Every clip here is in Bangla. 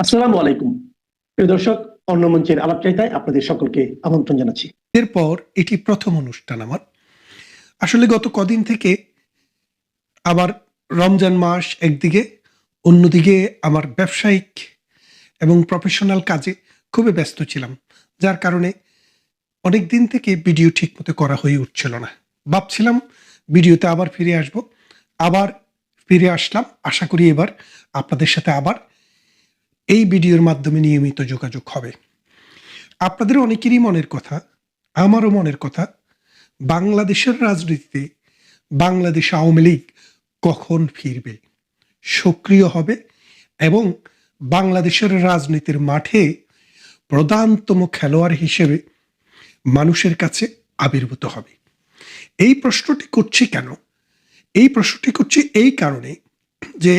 আসসালামু আলাইকুম প্রিয় দর্শক, অন্য মঞ্চের আলাপচারিতায় আপনাদের সকলকে আমন্ত্রণ জানাচ্ছি। এরপর এটি প্রথম অনুষ্ঠান আমার। আসলে গত কদিন থেকে আবার রমজান মাস একদিকে, অন্যদিকে আমার ব্যবসায়িক এবং প্রফেশনাল কাজে খুবই ব্যস্ত ছিলাম, যার কারণে অনেক দিন থেকে ভিডিও ঠিকমতো করা হয়ে উঠছিল না। ভাবছিলাম ভিডিওতে আবার ফিরে আসব, আবার ফিরে আসলাম। আশা করি এবার আপনাদের সাথে আবার এই ভিডিওর মাধ্যমে নিয়মিত যোগাযোগ হবে। আপনাদের অনেকেরই মনের কথা, আমারও মনের কথা, বাংলাদেশের রাজনীতিতে বাংলাদেশ আওয়ামী লীগ কখন ফিরবে, সক্রিয় হবে এবং বাংলাদেশের রাজনীতির মাঠে প্রধানতম খেলোয়াড় হিসেবে মানুষের কাছে আবির্ভূত হবে। এই প্রশ্নটি করছি কেন? এই প্রশ্নটি করছি এই কারণে যে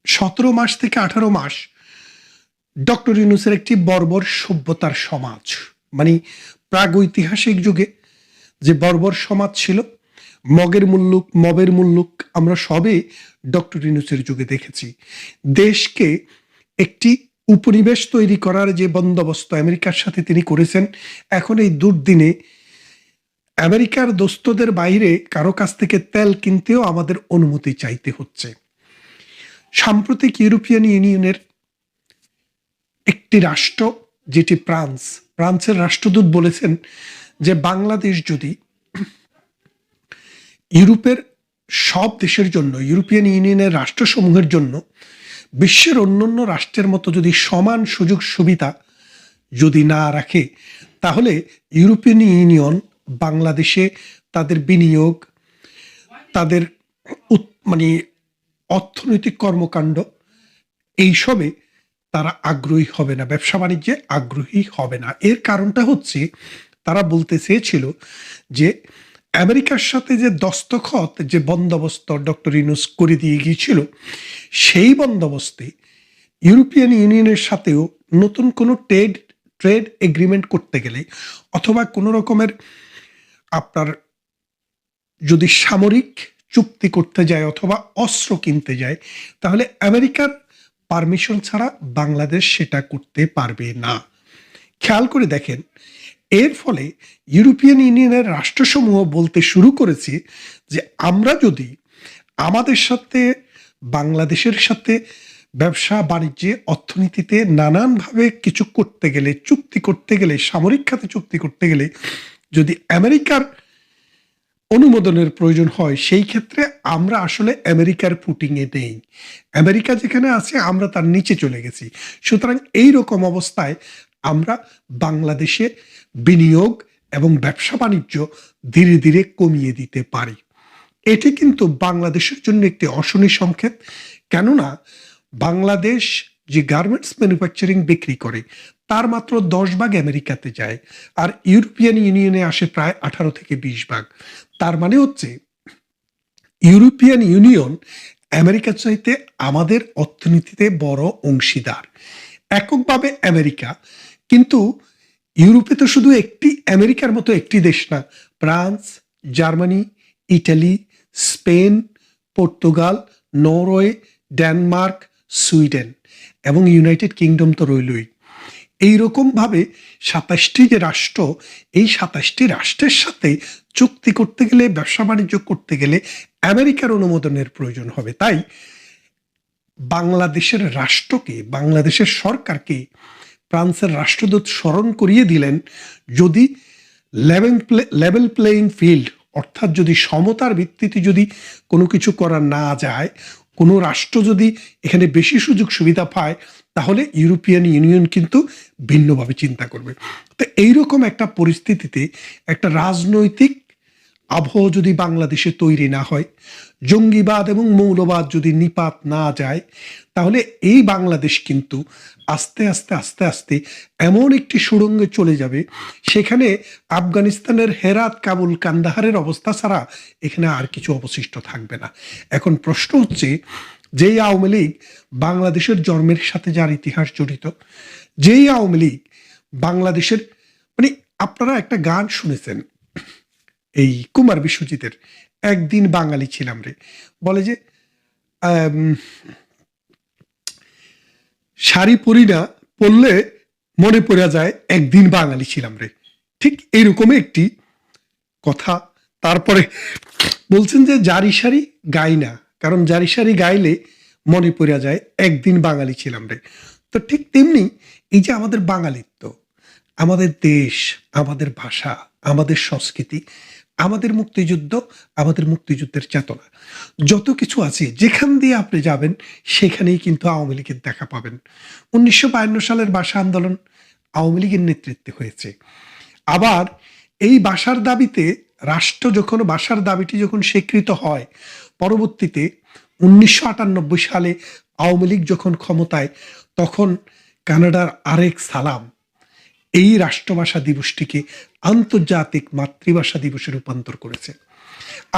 17 মাস থেকে 18 মাস ডক্টর ইউনূসের একটি বর্বর সভ্যতার সমাজ, মানে প্রাগৈতিহাসিক যুগে যে বর্বর সমাজ ছিল, মগের মুল্লুক, মবের মুল্লুক, আমরা সবে ডক্টর ইউনূসের যুগে দেখেছি। দেশকে একটি উপনিবেশ তৈরি করার যে বন্দোবস্ত আমেরিকার সাথে তিনি করেছেন, এখন এই দুর্দিনে আমেরিকার দোস্তদের বাইরে কারো কাছ থেকে তেল কিনতেও আমাদের অনুমতি চাইতে হচ্ছে। সাম্প্রতিক ইউরোপিয়ান ইউনিয়নের একটি রাষ্ট্র, যেটি ফ্রান্সের রাষ্ট্রদূত বলেছেন যে বাংলাদেশ যদি ইউরোপের সব দেশের জন্য, ইউরোপিয়ান ইউনিয়নের রাষ্ট্রসমূহের জন্য বিশ্বের অন্যান্য রাষ্ট্রের মতো যদি সমান সুযোগ সুবিধা যদি না রাখে, তাহলে ইউরোপিয়ান ইউনিয়ন বাংলাদেশে তাদের বিনিয়োগ, তাদের মানে অর্থনৈতিক কর্মকাণ্ড এইসবে তারা আগ্রহী হবে না, ব্যবসা বাণিজ্যে আগ্রহী হবে না। এর কারণটা হচ্ছে, তারা বলতে চেয়েছিল যে আমেরিকার সাথে যে দস্তখত, যে বন্দোবস্ত ডক্টর ইউনূস করে দিয়ে গিয়েছিল, সেই বন্দোবস্তে ইউরোপিয়ান ইউনিয়নের সাথেও নতুন কোনো ট্রেড এগ্রিমেন্ট করতে গেলে, অথবা কোনো রকমের আপনার যদি সামরিক চুক্তি করতে যায় অথবা অস্ত্র কিনতে যায়, তাহলে আমেরিকার পারমিশন ছাড়া বাংলাদেশ সেটা করতে পারবে না। খেয়াল করে দেখেন, এর ফলে ইউরোপিয়ান ইউনিয়নের রাষ্ট্রসমূহ বলতে শুরু করেছে যে আমরা যদি আমাদের সাথে, বাংলাদেশের সাথে ব্যবসা বাণিজ্যে, অর্থনীতিতে নানানভাবে কিছু করতে গেলে, চুক্তি করতে গেলে, সামরিক খাতে চুক্তি করতে গেলে যদি আমেরিকার অনুমোদনের প্রয়োজন হয়, সেই ক্ষেত্রে আমরা আসলে আমেরিকার ফুটিংয়ে নেই। আমেরিকা যেখানে আছে আমরা তার নিচে চলে গেছি। সুতরাং এই রকম অবস্থায় আমরা বাংলাদেশে বিনিয়োগ এবং ব্যবসা বাণিজ্য ধীরে ধীরে কমিয়ে দিতে পারি। এটি কিন্তু বাংলাদেশের জন্য একটি অশনি সংকেত। কেননা বাংলাদেশ যে গার্মেন্টস ম্যানুফ্যাকচারিং বিক্রি করে, তার মাত্র 10 ভাগ আমেরিকাতে যায়, আর ইউরোপিয়ান ইউনিয়নে আসে প্রায় 18 থেকে 20 ভাগ। তার মানে হচ্ছে ইউরোপিয়ান ইউনিয়ন আমেরিকার চাইতে আমাদের অর্থনীতিতে বড় অংশীদার। এককভাবে আমেরিকা, কিন্তু ইউরোপে তো শুধু একটি আমেরিকার মতো একটি দেশ না, France, Germany, Italy, Spain, Portugal, Norway, Denmark, Sweden এবং ইউনাইটেড কিংডম তো রইলই। এইরকমভাবে 27টি যে রাষ্ট্র, এই 27টি রাষ্ট্রের সাথে চুক্তি করতে গেলে, ব্যবসা বাণিজ্য করতে গেলে আমেরিকার অনুমোদনের প্রয়োজন হবে। তাই বাংলাদেশের রাষ্ট্রকে, বাংলাদেশের সরকারকে ফ্রান্সের রাষ্ট্রদূত স্মরণ করিয়ে দিলেন, যদি লেভেল প্লেইং ফিল্ড, অর্থাৎ যদি সমতার ভিত্তিতে যদি কোনো কিছু করা না যায়, কোনো রাষ্ট্র যদি এখানে বেশি সুযোগ সুবিধা পায়, তাহলে ইউরোপিয়ান ইউনিয়ন কিন্তু ভিন্নভাবে চিন্তা করবে। তো এইরকম একটা পরিস্থিতিতে একটা রাজনৈতিক আবহাওয়া যদি বাংলাদেশে তৈরি না হয়, জঙ্গিবাদ এবং মৌলবাদ যদি নিপাত না যায়, তাহলে এই বাংলাদেশ কিন্তু আস্তে আস্তে আস্তে আস্তে এমন একটি সুড়ঙ্গে চলে যাবে, সেখানে আফগানিস্তানের হেরাত, কাবুল, কান্দাহারের অবস্থা ছাড়া এখানে আর কিছু অবশিষ্ট থাকবে না। এখন প্রশ্ন হচ্ছে, যেই আওয়ামী লীগ বাংলাদেশের জন্মের সাথে যার ইতিহাস জড়িত, যেই আওয়ামী লীগ বাংলাদেশের, মানে আপনারা একটা গান শুনেছেন এই কুমার বিশ্বজিতের, একদিন বাঙালি ছিলাম রে, বলে যে শাড়ি পরি না, পড়লে মনে পড়ে যায় একদিন বাঙালি ছিলাম রে, ঠিক এইরকমই একটি কথা। তারপরে বলছেন যে জারি সারি গাই না, কারণ জারি সারি গাইলে মনে পড়ে যায় একদিন বাঙালি ছিলাম রে। তো ঠিক তেমনি এই যে আমাদের বাঙালিত্ব, আমাদের দেশ, আমাদের ভাষা, আমাদের সংস্কৃতি, আমাদের মুক্তিযুদ্ধ, আমাদের মুক্তিযুদ্ধের চেতনা, যত কিছু আছে যেখান দিয়ে আপনি যাবেন সেখানেই কিন্তু আওয়ামী লীগের দেখা পাবেন। 1952 সালের ভাষা আন্দোলন আওয়ামী লীগের নেতৃত্বে হয়েছে। আবার এই ভাষার দাবিতে ভাষার দাবিটি যখন স্বীকৃত হয়, পরবর্তীতে 1998 সালে আওয়ামী লীগ যখন ক্ষমতায়, তখন কানাডার আরেক সালাম এই রাষ্ট্রভাষা দিবসটিকে আন্তর্জাতিক মাতৃভাষা দিবসে রূপান্তর করেছে।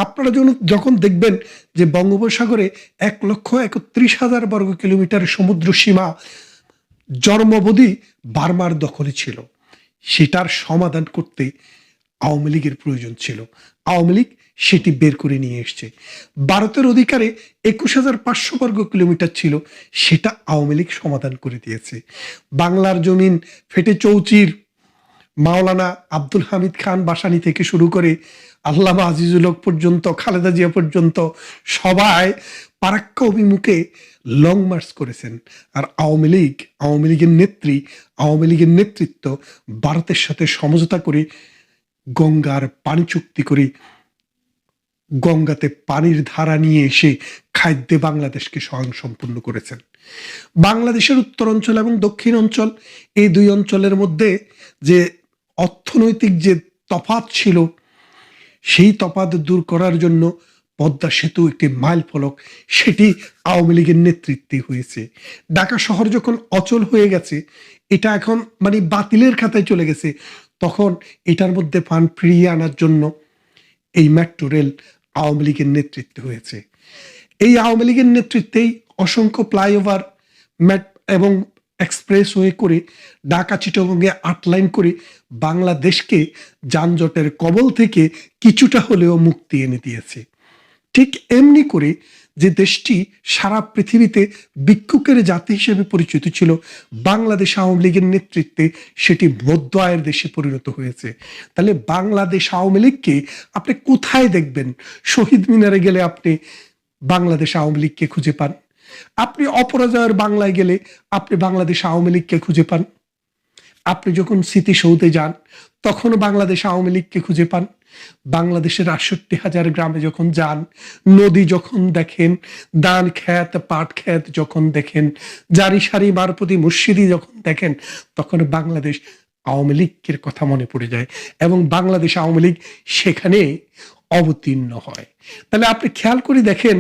আপনারা যখন দেখবেন যে বঙ্গোপসাগরে 1,31,000 বর্গ কিলোমিটার সমুদ্র সীমা জন্মবধি বার্মার দখলে ছিল, সেটার সমাধান করতে আওয়ামী লীগের প্রয়োজন ছিল। আওয়ামী লীগ সেটি বের করে নিয়ে এসছে। ভারতের অধিকারে 21,500 বর্গ কিলোমিটার ছিল, সেটা আওয়ামী লীগ সমাধান করে দিয়েছে। বাংলার জমিন ফেটে চৌচির মাওলানা আব্দুল হামিদ খান বাসানি থেকে শুরু করে আল্লামা আজিজুল হক পর্যন্ত, খালেদা জিয়া পর্যন্ত সবাই পারাক্কা অভিমুখে লং মার্চ করেছেন। আর আওয়ামী লীগের নেতৃত্ব ভারতের সাথে সমঝোতা করে গঙ্গার পানি চুক্তি করে গঙ্গাতে পানির ধারা নিয়ে এসে খাদ্যে বাংলাদেশকে স্বয়ংসম্পূর্ণ করেছেন। বাংলাদেশের উত্তর অঞ্চল এবং দক্ষিণ অঞ্চল, এই দুই অঞ্চলের মধ্যে যে অর্থনৈতিক যে তফাৎ ছিল, সেই তফাৎ দূর করার জন্য পদ্মা সেতু একটি মাইল ফলক, সেটি আওয়ামী লীগের নেতৃত্বে হয়েছে। ঢাকা শহর যখন অচল হয়ে গেছে, এটা এখন মানে বাতিলের খাতায় চলে গেছে, তখন এটার মধ্যে ফান্ড ফিরিয়ে আনার জন্য এই মেট্রো রেল আওয়ামী লীগের নেতৃত্বে হয়েছে। এই আওয়ামী লীগের নেতৃত্বেই অসংখ্য ফ্লাইওভার এবং এক্সপ্রেসওয়ে করে ঢাকা চিটাগংয়ে 8 লাইন করে বাংলাদেশকে যানজটের কবল থেকে কিছুটা হলেও মুক্তি এনে দিয়েছে। ঠিক এমনি করে যে দেশটি সারা পৃথিবীতে ভিক্ষুকের জাতি হিসেবে পরিচিত ছিল, বাংলাদেশ আওয়ামী লীগের নেতৃত্বে সেটি মধ্য আয়ের দেশে পরিণত হয়েছে। তাহলে বাংলাদেশ আওয়ামী লীগকে আপনি কোথায় দেখবেন? শহীদ মিনারে গেলে আপনি বাংলাদেশ আওয়ামী লীগকে খুঁজে পান। আপনি অপরাজয়ের বাংলায় গেলে আপনি বাংলাদেশ আওয়ামী লীগকে খুঁজে পান। আপনি যখন স্মৃতিসৌধে যান তখন বাংলাদেশ আওয়ামী লীগকে খুঁজে পান। বাংলাদেশের 68,000 গ্রামে যখন যান, নদী যখন দেখেন, ধান খেত পাট খেত যখন দেখেন, জারি সারি মারপতি মসজিদি যখন দেখেন, তখন বাংলাদেশ আওয়ামী লীগের কথা মনে পড়ে যায় এবং বাংলাদেশ আওয়ামী লীগ সেখানে অবতীর্ণ হয়। তাহলে আপনি খেয়াল করে দেখেন,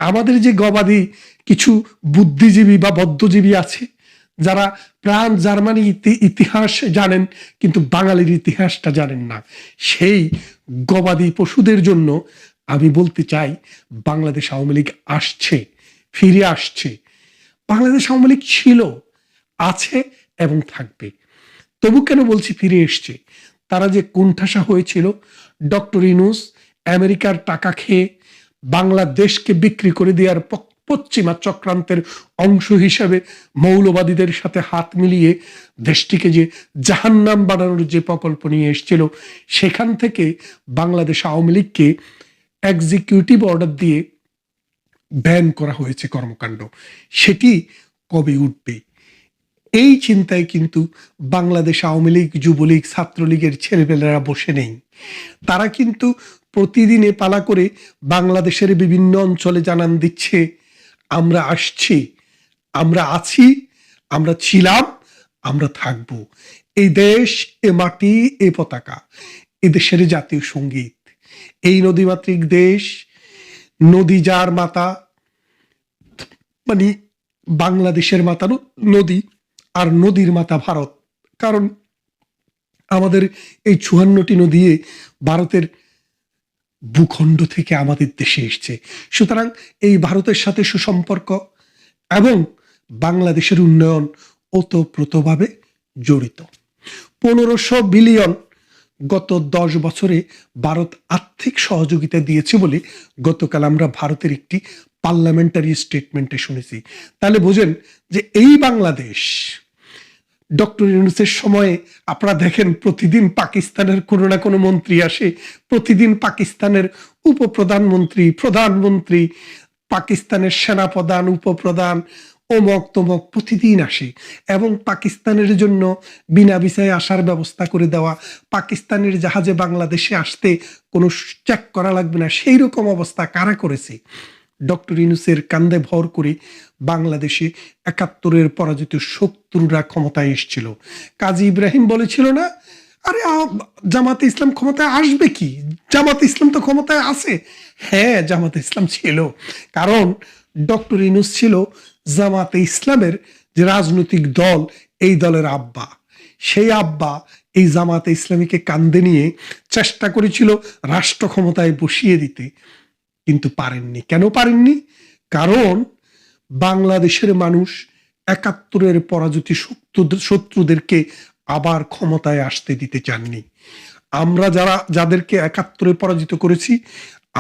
আমাদের যে গবাদি কিছু বুদ্ধিজীবী বা বদ্ধজীবী আছে, যারা প্রাণ জার্মানি ইতিহাস জানেন কিন্তু বাঙালির ইতিহাসটা জানেন না, সেই গবাদি পশুদের জন্য আমি বলতে চাই বাংলাদেশ আওয়ামী লীগ আসছে, ফিরে আসছে। বাংলাদেশ আওয়ামী লীগ ছিল, আছে এবং থাকবে। তবু কেন বলছি ফিরে এসছে? তারা যে কোণঠাসা হয়েছিল, ডক্টর ইউনূস আমেরিকার টাকা খেয়ে বাংলাদেশকে বিক্রি করে দেওয়ার পশ্চিমা চক্রান্তের অংশ হিসাবে মৌলবাদীদের সাথে হাত মিলিয়ে দেশটিকে যে জাহান্নাম বানানোর যে প্রকল্প নিয়ে এসেছিল, সেখান থেকে বাংলাদেশ আওয়ামী লীগকে এক্সিকিউটিভ অর্ডার দিয়ে ব্যান করা হয়েছে কর্মকাণ্ড। সেটি কবে উঠবে এই চিন্তায় কিন্তু বাংলাদেশ আওয়ামী লীগ, যুবলীগ, ছাত্রলীগের ছেলেপেলেরা বসে নেই। তারা কিন্তু প্রতিদিনে পালা করে বাংলাদেশের বিভিন্ন অঞ্চলে জানান দিচ্ছে, আমরা আসছি, আমরা আছি, আমরা ছিলাম, আমরা থাকবো। এই দেশ, এ মাটি, এ পতাকা, এ দেশের জাতীয় সঙ্গীত। এই নদীমাতৃক দেশ, নদী যার মাতা, মানে বাংলাদেশের মাতা নদী, আর নদীর মাতা ভারত। কারণ আমাদের এই 54টি নদী ভারতের ভূখণ্ড থেকে আমাদের দেশে এসছে। সুতরাং এই ভারতের সাথে সুসম্পর্ক এবং বাংলাদেশের উন্নয়ন ওতপ্রোতভাবে জড়িত। 1500 বিলিয়ন গত 10 বছরে ভারত আর্থিক সহযোগিতা দিয়েছে বলে গতকাল আমরা ভারতের একটি পার্লামেন্টারি স্টেটমেন্টে শুনেছি। তাহলে বোঝেন যে এই বাংলাদেশ ডক্টর ইউনূসের সময়ে আপনারা দেখেন প্রতিদিন পাকিস্তানের কোনো না কোনো মন্ত্রী আসে, প্রতিদিন পাকিস্তানের উপপ্রধানমন্ত্রী, প্রধানমন্ত্রী, পাকিস্তানের সেনাপ্রধান, উপপ্রধান, অমক তমক প্রতিদিন আসে এবং পাকিস্তানের জন্য বিনা ভিসায় আসার ব্যবস্থা করে দেওয়া, পাকিস্তানের জাহাজে বাংলাদেশে আসতে কোনো চেক করা লাগবে না, সেই রকম অবস্থা কারা করেছে? ডক্টর ইউনূসের কান্দে ভর করে বাংলাদেশে ৭১-এর পরাজিত শত্রুরা ক্ষমতায় এসেছিল। কাজী ইব্রাহিম বলেছিল না, আরে জামাতে ইসলাম ক্ষমতায় আসবে কি, জামাতে ইসলাম তো ক্ষমতায় আছে। হ্যাঁ, জামাতে ইসলাম ছিল, কারণ ডক্টর ইউনূস ছিল জামাতে ইসলামের যে রাজনৈতিক দল, এই দলের আব্বা। সেই আব্বা এই জামাতে ইসলামীকে কান্দে নিয়ে চেষ্টা করেছিল রাষ্ট্র ক্ষমতায় বসিয়ে দিতে, কিন্তু পারেননি। কেন পারেননি? কারণ বাংলাদেশের মানুষ ৭১-এর পরাজিত শত্রুদেরকে আবার ক্ষমতায় আসতে দিতে চাননি। আমরা যাদেরকে ৭১-এ পরাজিত করেছি,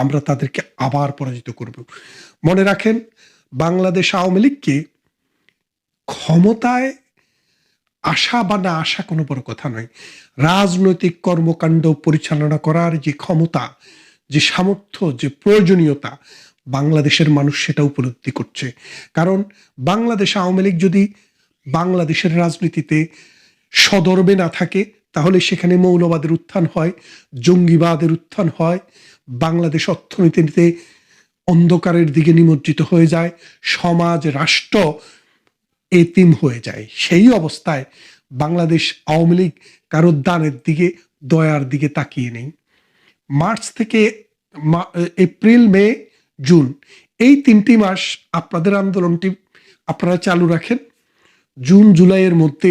আমরা তাদেরকে আবার পরাজিত করব। মনে রাখেন, বাংলাদেশ আওয়ামী লীগকে ক্ষমতায় আসা বা না আসা কোনো বড় কথা নয়, রাজনৈতিক কর্মকাণ্ড পরিচালনা করার যে ক্ষমতা, যে সামর্থ্য, যে প্রয়োজনীয়তা, বাংলাদেশের মানুষ সেটা উপলব্ধি করছে। কারণ বাংলাদেশ আওয়ামী লীগ যদি বাংলাদেশের রাজনীতিতে সদর্বে না থাকে, তাহলে সেখানে মৌলবাদের উত্থান হয়, জঙ্গিবাদের উত্থান হয়, বাংলাদেশ অর্থনীতিতে অন্ধকারের দিকে নিমজ্জিত হয়ে যায়, সমাজ রাষ্ট্র এতিম হয়ে যায়। সেই অবস্থায় বাংলাদেশ আওয়ামী লীগ কারোর দানের দিকে, দয়ার দিকে তাকিয়ে নেই। মার্চ থেকে এপ্রিল, মে, জুন, এই 3টি মাস আপনাদের আন্দোলনটি আপনারা চালু রাখেন। জুন জুলাইয়ের মধ্যে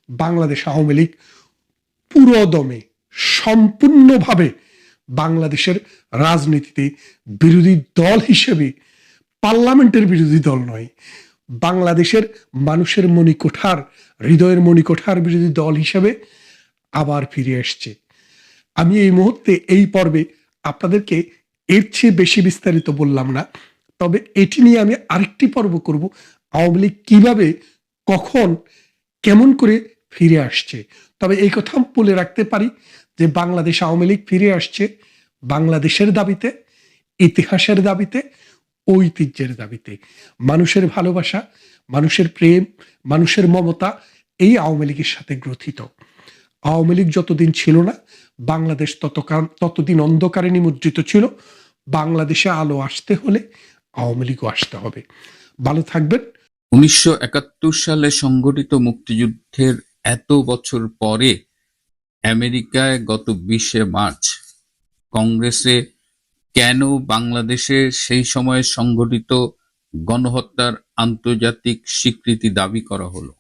বাংলাদেশ আওয়ামী লীগ পুরো দমে সম্পূর্ণভাবে বাংলাদেশের রাজনীতিতে বিরোধী দল হিসেবে, পার্লামেন্টের বিরোধী দল নয়, বাংলাদেশের মানুষের মণিকোঠার, হৃদয়ের মণিকোঠার বিরোধী দল হিসেবে আবার ফিরে আসছে। আমি এই মুহূর্তে এই পর্বে আপনাদেরকে এর চেয়ে বেশি বিস্তারিত বললাম না, তবে এটি নিয়ে আমি আরেকটি পর্ব করব, আওয়ামী লীগ কিভাবে, কখন, কেমন করে ফিরে আসছে। তবে এই কথা বলে রাখতে পারি যে বাংলাদেশ আওয়ামী লীগ ফিরে আসছে বাংলাদেশের দাবিতে, ইতিহাসের দাবিতে, ঐতিহ্যের দাবিতে। মানুষের ভালোবাসা, মানুষের প্রেম, মানুষের মমতা এই আওয়ামী লীগের সাথে গ্রথিত। আওয়ামী লীগ যতদিন ছিল না, বাংলাদেশ ততদিন অন্ধকারে নিমজ্জিত ছিল। বাংলাদেশে আলো আসতে হলে আওয়ামী লীগও আসতে হবে। ভালো থাকবেন। ১৯৭১ সালে সংগঠিত মুক্তিযুদ্ধের এত বছর পরে আমেরিকায় গত ২০শে মার্চ কংগ্রেসে কেন বাংলাদেশে সেই সময়ে সংগঠিত গণহত্যার আন্তর্জাতিক স্বীকৃতি দাবি করা হলো?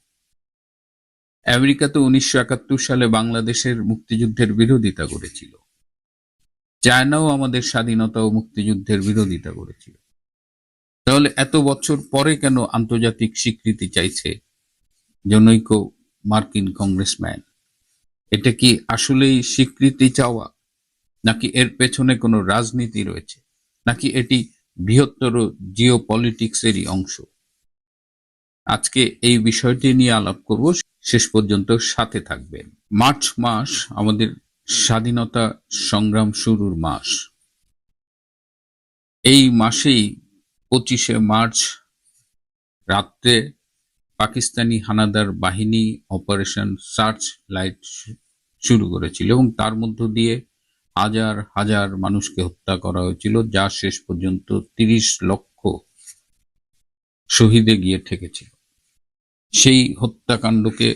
আমেরিকা তো ১৯৭১ সালে বাংলাদেশের মুক্তিযুদ্ধের বিরোধিতা করেছিল। চায়নাও আমাদের স্বাধীনতা ও মুক্তিযুদ্ধের বিরোধিতা করেছিল। তাহলে এত বছর পরে কেন আন্তর্জাতিক স্বীকৃতি চাইছে জনৈক মার্কিন কংগ্রেসম্যান? এটা কি আসলেই স্বীকৃতি চাওয়া, নাকি এর পেছনে কোনো রাজনীতি রয়েছে, নাকি এটি বৃহত্তর জিও পলিটিক্সেরই অংশ? আজকে এই বিষয়টি নিয়ে আলাপ করব, শেষ পর্যন্ত সাথে থাকবেন। মার্চ মাস আমাদের স্বাধীনতা সংগ্রাম শুরুর মাস। এই মাসেই ২৫শে মার্চ রাত্রে পাকিস্তানি হানাদার বাহিনী অপারেশন সার্চ লাইট শুরু করেছিল এবং তার মধ্য দিয়ে হাজার হাজার মানুষকে হত্যা করা হয়েছিল, যা শেষ পর্যন্ত ৩০ লক্ষ শহীদে গিয়ে ঠেকেছিল। সেই হত্যাকাণ্ডকে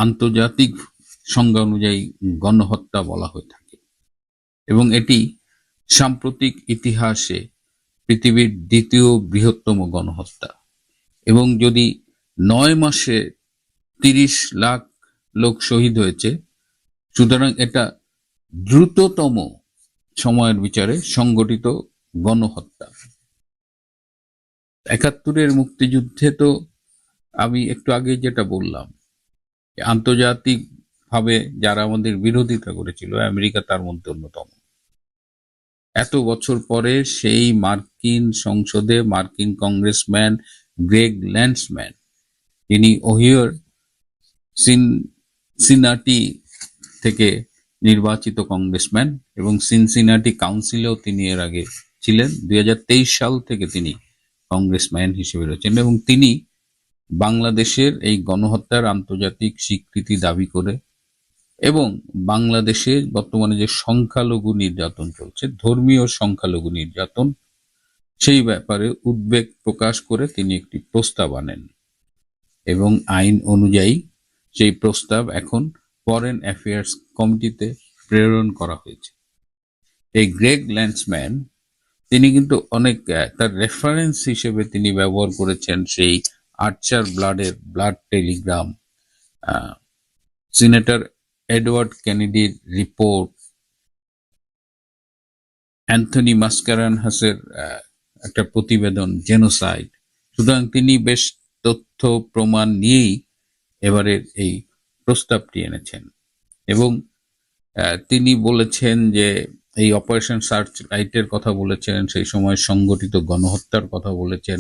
আন্তর্জাতিক সংজ্ঞা অনুযায়ী গণহত্যা বলা হয়ে থাকে এবং এটি সাম্প্রতিক ইতিহাসে পৃথিবীর দ্বিতীয় বৃহত্তম গণহত্যা। এবং যদি ৯ মাসে ৩০ লাখ লোক শহীদ হয়েছে, সুতরাং এটা দ্রুততম সময়ের বিচারে সংগঠিত গণহত্যা। ৭১-এর মুক্তিযুদ্ধে তো আমি একটু আগে যেটা বললাম, আন্তর্জাতিক ভাবে যারা আমাদের বিরোধিতা করেছিল, আমেরিকা তার মধ্যে অন্যতম। এত বছর পরে সেই মার্কিন সংসদে মার্কিন কংগ্রেসম্যান গ্রেগ ল্যান্ডসম্যান, যিনি ওহিওর সিনসিনাটি থেকে নির্বাচিত কংগ্রেসম্যান, এবং সিনসিনাটি কাউন্সিলেও তিনি এর আগে ছিলেন। 2023 সাল থেকে তিনি কংগ্রেসম্যান হিসেবে রয়েছেন, এবং তিনি বাংলাদেশের এই গণহত্যার আন্তর্জাতিক স্বীকৃতি দাবি করে এবং বাংলাদেশে বর্তমানে যে সংখ্যালঘু নির্যাতন চলছে, ধর্মীয় সংখ্যালঘু নির্যাতন, সেই ব্যাপারে উদ্বেগ প্রকাশ করে তিনি একটি প্রস্তাব আনেন, এবং আইন অনুযায়ী সেই প্রস্তাব এখন ফরেন অ্যাফেয়ার্স কমিটিতে প্রেরণ করা হয়েছে। এই গ্রেগ ল্যান্সম্যান তিনি কিন্তু অনেক তার রেফারেন্স হিসেবে তিনি ব্যবহার করেছেন সেই Archer Blood telegram, senator Edward কেনেডির রিপোর্ট, অ্যান্থনি মাস্কারানহাসের একটা প্রতিবেদন জেনোসাইড। সুতরাং তিনি বেশ তথ্য প্রমাণ নিয়েই এবারের এই প্রস্তাবটি এনেছেন, এবং তিনি বলেছেন যে এই অপারেশন সার্চ লাইটের কথা বলেছেন, সেই সময় সংগঠিত গণহত্যার কথা বলেছেন,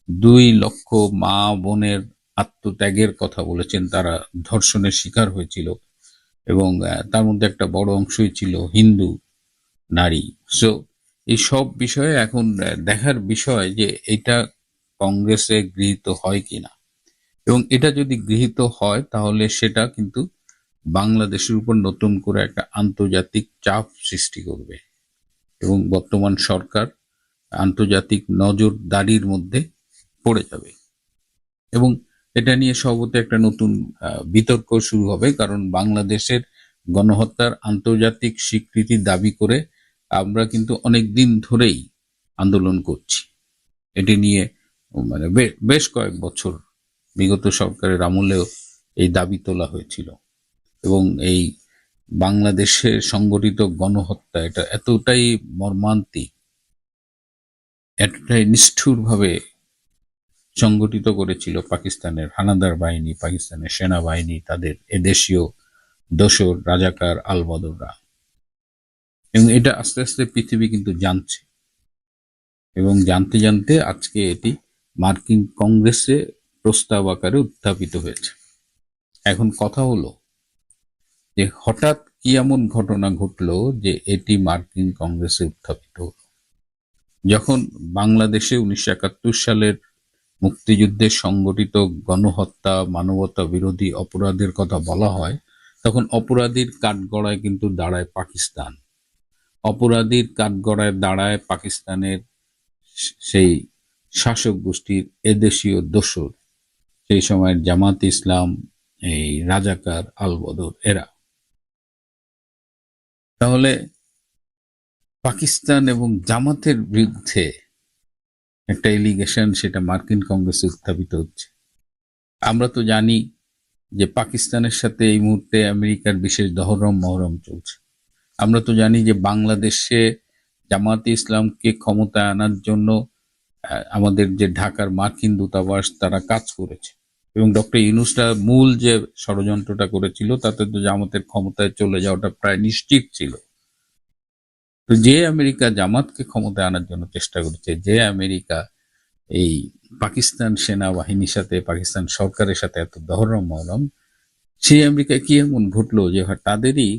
2 লক্ষ মা বোনের আত্মত্যাগের কথা বলেছেন, তারা ধর্ষণের শিকার হয়েছিল, এবং তার মধ্যে একটা বড় অংশই ছিল হিন্দু নারী। সো এই সব বিষয়ে এখন দেখার বিষয় যে এটা কংগ্রেসে গৃহীত হয় কিনা, এবং এটা যদি গৃহীত হয় তাহলে সেটা কিন্তু বাংলাদেশের উপর নতুন করে একটা আন্তর্জাতিক চাপ সৃষ্টি করবে, এবং বর্তমান সরকার আন্তর্জাতিক নজরদারির মধ্যে পড়ে যাবে, এবং এটা নিয়ে সর্বত একটা নতুন বিতর্ক শুরু হবে। কারণ বাংলাদেশের গণহত্যার আন্তর্জাতিক স্বীকৃতি দাবি করে আমরা কিন্তু অনেক দিন ধরেই আন্দোলন করছি এটি নিয়ে, মানে বেশ কয়েক বছর বিগত সরকারের আমলেও এই দাবি তোলা হয়েছিল, এবং এই বাংলাদেশে সংগঠিত গণহত্যা এটা এতটাই মর্মান্তিক, এতটাই নিষ্ঠুরভাবে সংগঠিত করেছিল পাকিস্তানের হানাদার বাহিনী, পাকিস্তানের সেনাবাহিনী, তাদের এদেশীয় দোসর রাজাকার আল বদররা, এবং এটা আস্তে আস্তে পৃথিবী কিন্তু জানছে, এবং জানতে জানতে আজকে এটি মার্কিন কংগ্রেসে প্রস্তাব আকারে উত্থাপিত হয়েছে। এখন কথা হলো যে হঠাৎ কি এমন ঘটনা ঘটলো যে এটি মার্কিন কংগ্রেসে উত্থাপিত হলো। যখন বাংলাদেশে 1971 সালের মুক্তিযুদ্ধে সংগঠিত গণহত্যা, মানবতা বিরোধী অপরাধের কথা বলা হয়, তখন অপরাধীর কাঠগড়ায় কিন্তু দাঁড়ায় পাকিস্তান, অপরাধীর কাঠগড়ায় দাঁড়ায় পাকিস্তানের সেই শাসক গোষ্ঠীর এদেশীয় দোসর, সেই সময়ের জামাত ইসলাম, এই রাজাকার আল বদর এরা। তাহলে পাকিস্তান এবং জামাতের বিরুদ্ধে একটা এলিগেশন, সেটা মার্কিন কংগ্রেসে উত্থাপিত হচ্ছে। আমরা তো জানি যে পাকিস্তানের সাথে এই মুহূর্তে আমেরিকার বিশেষ মহরম চলছে। আমরা তো জানি যে বাংলাদেশে জামাতে ইসলামকে ক্ষমতায় আনার জন্য আমাদের যে ঢাকার মার্কিন দূতাবাস তারা কাজ করেছে, এবং ডক্টর ইউনূসটা মূল যে ষড়যন্ত্রটা করেছিল তাতে তো জামাতের ক্ষমতায় চলে যাওয়াটা প্রায় নিশ্চিত ছিল। তো যে আমেরিকা জামাতকে ক্ষমতায় আনার জন্য চেষ্টা করেছে, যে আমেরিকা এই পাকিস্তান সেনাবাহিনীর সাথে, পাকিস্তান সরকারের সাথে এত মহরম, সেই আমেরিকায় কি এমন ঘটলো যে তাদেরই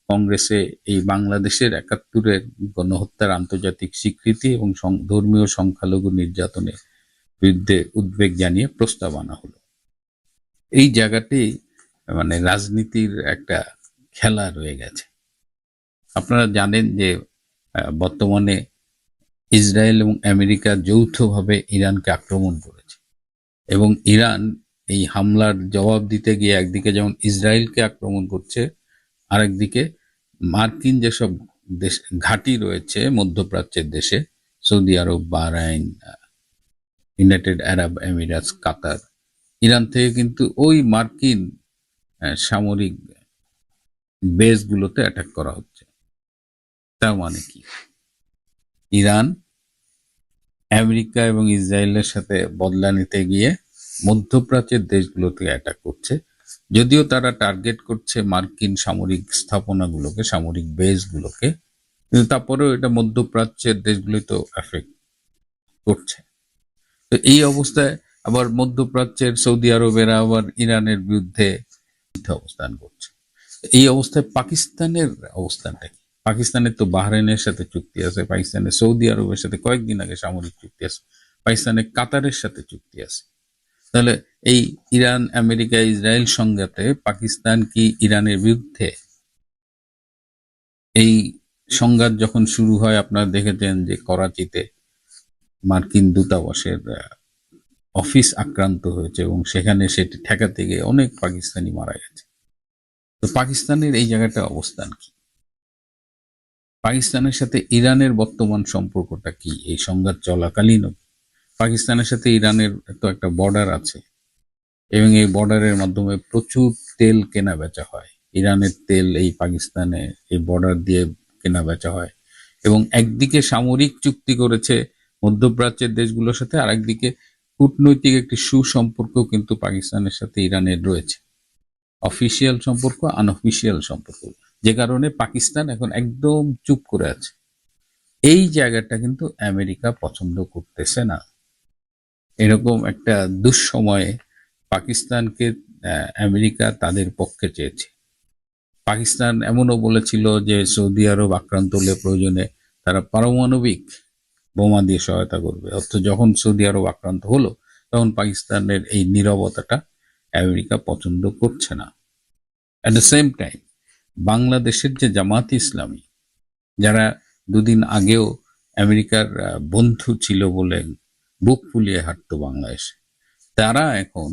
কংগ্রেসে এই বাংলাদেশের 71-এর গণহত্যার আন্তর্জাতিক স্বীকৃতি এবং ধর্মীয় সংখ্যালঘু নির্যাতনের বিরুদ্ধে উদ্বেগ জানিয়ে প্রস্তাব আনা হলো। এই জায়গাটি মানে রাজনীতির একটা খেলা রয়ে গেছে। আপনারা জানেন যে বর্তমানে ইসরায়েল এবং আমেরিকা যৌথভাবে ইরানকে আক্রমণ করেছে, এবং ইরান এই হামলার জবাব দিতে গিয়ে একদিকে যেমন ইসরায়েলকে আক্রমণ করছে, আরেকদিকে মার্কিন যেসব দেশ ঘাঁটি রয়েছে মধ্যপ্রাচ্যের দেশে, সৌদি আরব, বাহরাইন, ইউনাইটেড আরব এমিরেটস, কাতার, ইরান থেকে কিন্তু ওই মার্কিন সামরিক বেসগুলোতে অ্যাটাক করা হচ্ছে। তার মানে কি, ইরান আমেরিকা এবং ইসরায়েলের সাথে বদলা নিতে গিয়ে মধ্যপ্রাচ্যের দেশগুলোতে অ্যাটাক করছে, যদিও তারা টার্গেট করছে মার্কিন সামরিক স্থাপনাগুলোকে, সামরিক বেসগুলোকে, কিন্তু তারপরেও এটা মধ্যপ্রাচ্যের দেশগুলো তো এফেক্ট করছে। তো এই অবস্থায় আবার মধ্যপ্রাচ্যের সৌদি আরবেরা আবার ইরানের বিরুদ্ধে অবস্থান করছে। এই অবস্থায় পাকিস্তানের অবস্থানটা কি? পাকিস্তানের তো বাহরাইনের সাথে চুক্তি আছে, পাকিস্তানের সৌদি আরবের সাথে কয়েকদিন আগে সামরিক চুক্তি আছে, পাকিস্তানের কাতারের সাথে চুক্তি আছে। তাহলে এই ইরান, আমেরিকা, ইসরায়েল সংঘাতে পাকিস্তান কি ইরানের বিরুদ্ধে? এই সংঘাত যখন শুরু হয়, আপনারা দেখেছেন যে করাচিতে মার্কিন দূতাবাসের অফিস আক্রান্ত হয়েছে এবং সেখানে সেটি ঠেকাতে গিয়ে অনেক পাকিস্তানি মারা গেছে। তো পাকিস্তানের এই জায়গাটা অবস্থান কি? পাকিস্তানের সাথে ইরানের বর্তমান সম্পর্কটা কি এই সংঘাত চলাকালীন? পাকিস্তানের সাথে ইরানের তো একটা বর্ডার আছে এবং এই বর্ডারের মাধ্যমে প্রচুর তেল কেনা বেচা হয়। ইরানের তেল এই পাকিস্তানে এই বর্ডার দিয়ে কেনা বেচা হয় এবং একদিকে সামরিক চুক্তি করেছে মধ্যপ্রাচ্যের দেশগুলোর সাথে, আর একদিকে কূটনৈতিক একটি সুসম্পর্ক কিন্তু পাকিস্তানের সাথে ইরানের রয়েছে, অফিসিয়াল সম্পর্ক, আনঅফিসিয়াল সম্পর্ক, যে কারণে পাকিস্তান এখন একদম চুপ করে আছে। এই জায়গাটা কিন্তু আমেরিকা পছন্দ করতেছে না। এরকম একটা দুঃসময়ে পাকিস্তানকে আমেরিকা তাদের পক্ষে চেয়েছে। পাকিস্তান এমনও বলেছিল যে সৌদি আরব আক্রান্ত হলে প্রয়োজনে তারা পারমাণবিক বোমা দিয়ে সহায়তা করবে। অথচ যখন সৌদি আরব আক্রান্ত হলো তখন পাকিস্তানের এই নীরবতাটা আমেরিকা পছন্দ করছে না। অ্যাট দ্য সেম টাইম বাংলাদেশের যে জামাত ইসলামী, যারা দুদিন আগেও আমেরিকার বন্ধু ছিল বলে বুক ফুলিয়ে হাঁটতো বাংলাদেশে, তারা এখন,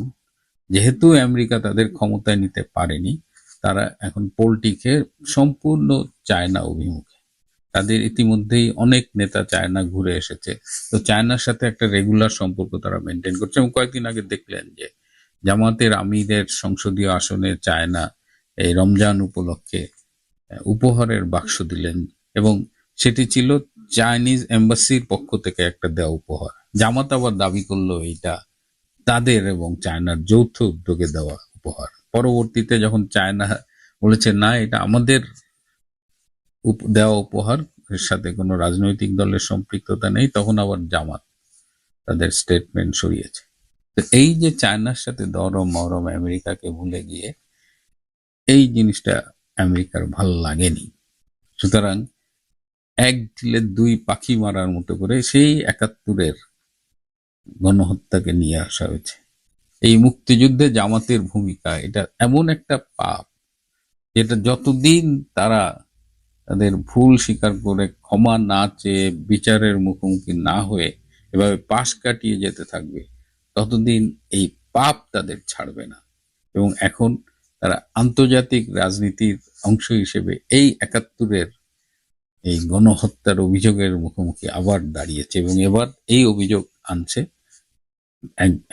যেহেতু আমেরিকা তাদের ক্ষমতায় নিতে পারেনি, তারা এখন পোলটিকে সম্পূর্ণ চায়না অভিমুখে। তাদের ইতিমধ্যেই অনেক নেতা চায়না ঘুরে এসেছে, তো চায়নার সাথে একটা রেগুলার সম্পর্ক তারা মেনটেন করছে। এবং কয়েকদিন আগে দেখলেন যে জামাতের আমিরের সংসদীয় আসনে চায়না এই রমজান উপলক্ষে উপহারের বাক্স দিলেন এবং সেটি ছিল চাইনিজ এম্বাসির পক্ষ থেকে একটা দেওয়া উপহার। জামাত আবার দাবি করলো এটা তাদের এবং চায়নার যৌথ উদ্যোগে দেওয়া উপহার। পরবর্তীতে যখন চায়না বলেছে না, এটা আমাদের দেওয়া উপহার, এর সাথে কোনো রাজনৈতিক দলের সম্পৃক্ততা নেই, তখন আবার জামাত তাদের স্টেটমেন্ট সরিয়েছে। তো এই যে চায়নার সাথে দরম মরম আমেরিকাকে ভুলে গিয়ে, এই জিনিসটা আমেরিকার ভালো লাগেনি। সুতরাং এক ঢিলে দুই পাখি মারার মতো করে সেই ৭১-এর গণহত্যাকে নিয়ে আসা হয়েছে। এই মুক্তিযুদ্ধে জামাতের ভূমিকা, এটা এমন একটা পাপ যেটা যতদিন তারা তাদের ভুল স্বীকার করে ক্ষমা না চেয়ে বিচারের মুখোমুখি না হয়ে এভাবে পাশ কাটিয়ে যেতে থাকবে, ততদিন এই পাপ তাদের ছাড়বে না। এবং এখন তারা আন্তর্জাতিক রাজনীতির অংশ হিসেবে এই ৭১-এর এই গণহত্যার অভিযোগের মুখোমুখি আবার দাঁড়িয়েছে এবং এবার এই অভিযোগ আনছে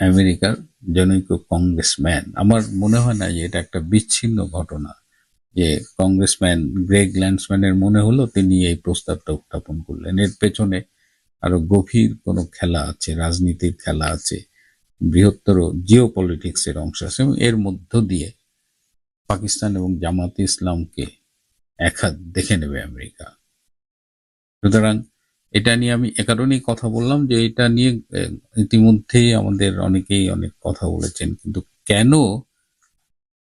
আমেরিকার জনৈক কংগ্রেসম্যান। আমার মনে হয় না যে এটা একটা বিচ্ছিন্ন ঘটনা, যে কংগ্রেসম্যান গ্রেগ ল্যান্ডসম্যানের মনে হলো তিনি এই প্রস্তাবটা উত্থাপন করলেন। এর পেছনে আরো গভীর কোনো খেলা আছে, রাজনীতির খেলা আছে, বৃহত্তর জিও পলিটিক্সের অংশ আছে এবং এর মধ্য দিয়ে পাকিস্তান এবং জামাতে ইসলামকে একহাত দেখে নেবে আমেরিকা। সুতরাং এটা নিয়ে আমি এ কারণেই কথা বললাম যে এটা নিয়ে ইতিমধ্যেই আমাদের অনেকেই অনেক কথা বলেছেন, কিন্তু কেন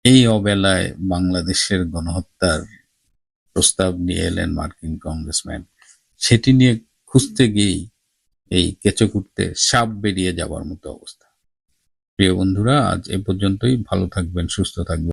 এই অবেলায় বাংলাদেশের গণহত্যার প্রস্তাব নিয়ে এলেন মার্কিন কংগ্রেসম্যান, সেটি নিয়ে খুঁজতে গিয়েই এই কেঁচো খুঁড়তে সাপ বেরিয়ে যাবার মতো অবস্থা। প্রিয় বন্ধুরা, আজ এ পর্যন্তই। ভালো থাকবেন, সুস্থ থাকবেন।